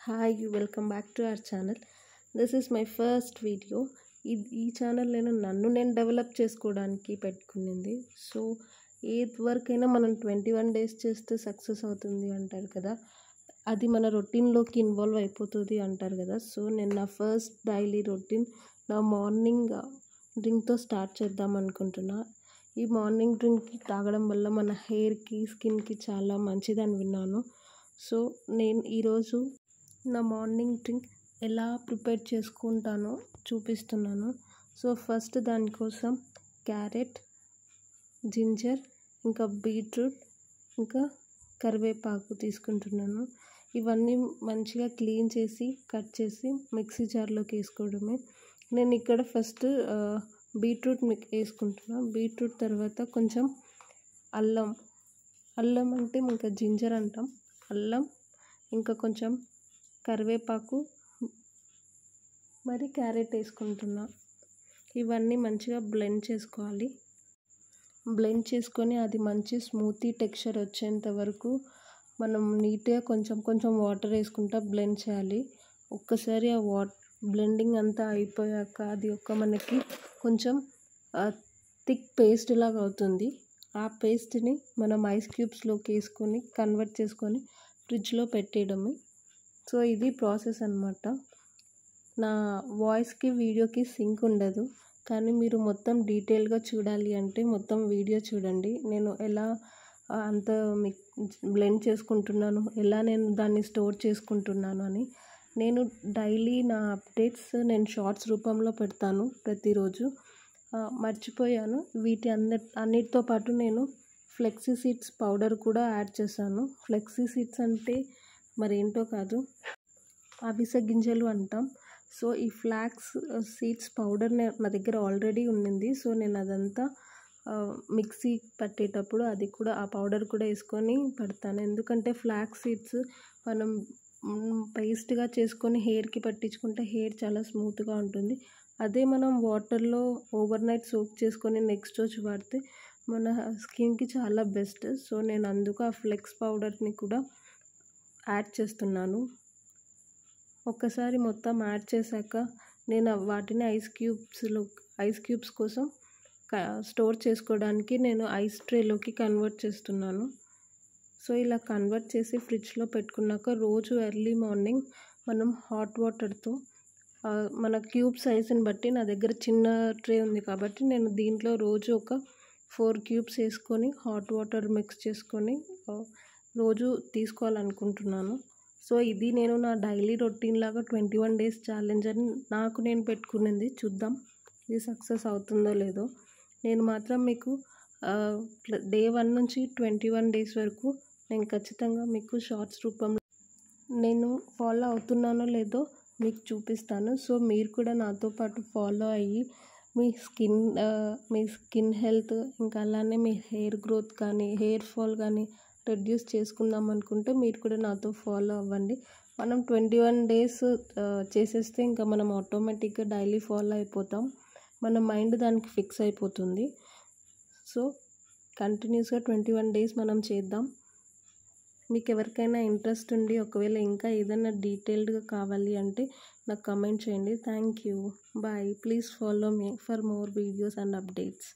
Hi welcome back to our channel. This is my first video. ఈ channel నన్ను develop చేసుకోవడానికి పెట్టుకునింది. So ఏది వరకైనా మనం 21 days చేస్తే సక్సెస్ అవుతుంది అంటారు కదా, అది మన రొటీన్లోకి ఇన్వాల్వ్ అయిపోతుంది అంటారు కదా. సో నేను నా ఫస్ట్ డైలీ రొటీన్ నా మార్నింగ్ డ్రింక్తో స్టార్ట్ చేద్దాం అనుకుంటున్నా. ఈ మార్నింగ్ డ్రింక్ తాగడం వల్ల మన హెయిర్కి స్కిన్కి చాలా మంచిదని విన్నాను. సో నేను ఈరోజు నా మార్నింగ్ డ్రింక్ ఎలా ప్రిపేర్ చేసుకుంటానో చూపిస్తున్నాను. సో ఫస్ట్ దానికోసం క్యారెట్, జింజర్, ఇంకా బీట్రూట్, ఇంకా కరివేపాకు తీసుకుంటున్నాను. ఇవన్నీ మంచిగా క్లీన్ చేసి కట్ చేసి మిక్సీ జార్లోకి వేసుకోవడమే. నేను ఇక్కడ ఫస్ట్ బీట్రూట్ వేసుకుంటున్నాను. బీట్రూట్ తర్వాత కొంచెం అల్లం అంటే ఇంకా జింజర్ అంటాం, అల్లం, ఇంకా కొంచెం కరివేపాకు, మరి క్యారెట్ వేసుకుంటున్నా. ఇవన్నీ మంచిగా బ్లెండ్ చేసుకోవాలి. బ్లెండ్ చేసుకొని అది మంచి స్మూతీ టెక్స్చర్ వచ్చేంత వరకు మనం నీట్గా కొంచెం వాటర్ వేసుకుంటా బ్లెండ్ చేయాలి. ఒక్కసారి ఆ బ్లెండింగ్ అంతా అయిపోయాక అది మనకి కొంచెం థిక్ పేస్ట్ లాగా అవుతుంది. ఆ పేస్ట్ని మనం ఐస్ క్యూబ్స్లోకి వేసుకొని కన్వర్ట్ చేసుకొని ఫ్రిడ్జ్లో పెట్టేయడమే. సో ఇది ప్రాసెస్ అన్నమాట. నా వాయిస్కి వీడియోకి సింక్ ఉండదు, కానీ మీరు మొత్తం డీటెయిల్గా చూడాలి అంటే మొత్తం వీడియో చూడండి. నేను ఎలా అంత బ్లెండ్ చేసుకుంటున్నాను, ఎలా నేను దాన్ని స్టోర్ చేసుకుంటున్నాను అని. నేను డైలీ నా అప్డేట్స్ నేను షార్ట్స్ రూపంలో పెడతాను ప్రతిరోజు. మర్చిపోయాను, అన్నిటితో పాటు నేను ఫ్లెక్సీ సీడ్స్ పౌడర్ కూడా యాడ్ చేశాను. ఫ్లెక్సీ సీడ్స్ అంటే మరేంటో కాదు, అవిసె గింజలు అంటాం. సో ఈ ఫ్లాక్స్ సీడ్స్ పౌడర్ నా దగ్గర ఆల్రెడీ ఉండింది. సో నేను అదంతా మిక్సీ పట్టేటప్పుడు అది కూడా ఆ పౌడర్ కూడా వేసుకొని పడతాను. ఎందుకంటే ఫ్లాక్స్ సీడ్స్ మనం పేస్ట్గా చేసుకొని హెయిర్కి పట్టించుకుంటే హెయిర్ చాలా స్మూత్గా ఉంటుంది. అదే మనం వాటర్లో ఓవర్ నైట్ సోక్ చేసుకొని నెక్స్ట్ రోజు వాడితే మన స్కిన్కి చాలా బెస్ట్. సో నేను అందుకు ఆ ఫ్లెక్స్ పౌడర్ని కూడా యాడ్ చేస్తున్నాను. ఒక్కసారి మొత్తం యాడ్ చేశాక నేను వాటిని ఐస్ క్యూబ్స్ కోసం స్టోర్ చేసుకోవడానికి నేను ఐస్ ట్రేలోకి కన్వర్ట్ చేస్తున్నాను. సో ఇలా కన్వర్ట్ చేసి ఫ్రిడ్జ్లో పెట్టుకున్నాక రోజు ఎర్లీ మార్నింగ్ మనం హాట్ వాటర్తో మన క్యూబ్ సైజుని బట్టి, నా దగ్గర చిన్న ట్రే ఉంది కాబట్టి నేను దీంట్లో రోజు ఒక 4 క్యూబ్స్ వేసుకొని హాట్ వాటర్ మిక్స్ చేసుకొని రోజు తీసుకోవాలనుకుంటున్నాను. సో ఇది నేను నా డైలీ రొటీన్ లాగా 21 days ఛాలెంజ్ అని నాకు నేను పెట్టుకునింది. చూద్దాం ఇది సక్సెస్ అవుతుందో లేదో. నేను మాత్రం మీకు day 1 నుంచి 21 days వరకు నేను ఖచ్చితంగా మీకు షార్ట్స్ రూపంలో నేను ఫాలో అవుతున్నానో లేదో మీకు చూపిస్తాను. సో మీరు కూడా నాతో పాటు ఫాలో అయ్యి మీ స్కిన్ హెల్త్, ఇంకా అలానే మీ హెయిర్ గ్రోత్ కానీ హెయిర్ ఫాల్ కానీ రెడ్యూస్ చేసుకుందాం అనుకుంటే మీరు కూడా నాతో ఫాలో అవ్వండి. మనం 21 days చేసేస్తే ఇంకా మనం ఆటోమేటిక్గా డైలీ ఫాలో అయిపోతాం. మన మైండ్ దానికి ఫిక్స్ అయిపోతుంది. సో కంటిన్యూస్గా 21 days మనం చేద్దాం. మీకు ఎవరికైనా ఇంట్రెస్ట్ ఉండి ఒకవేళ ఇంకా ఏదైనా డీటెయిల్డ్గా కావాలి అంటే నాకు కమెంట్ చేయండి. Thank you. Bye. Please follow me for more videos and updates.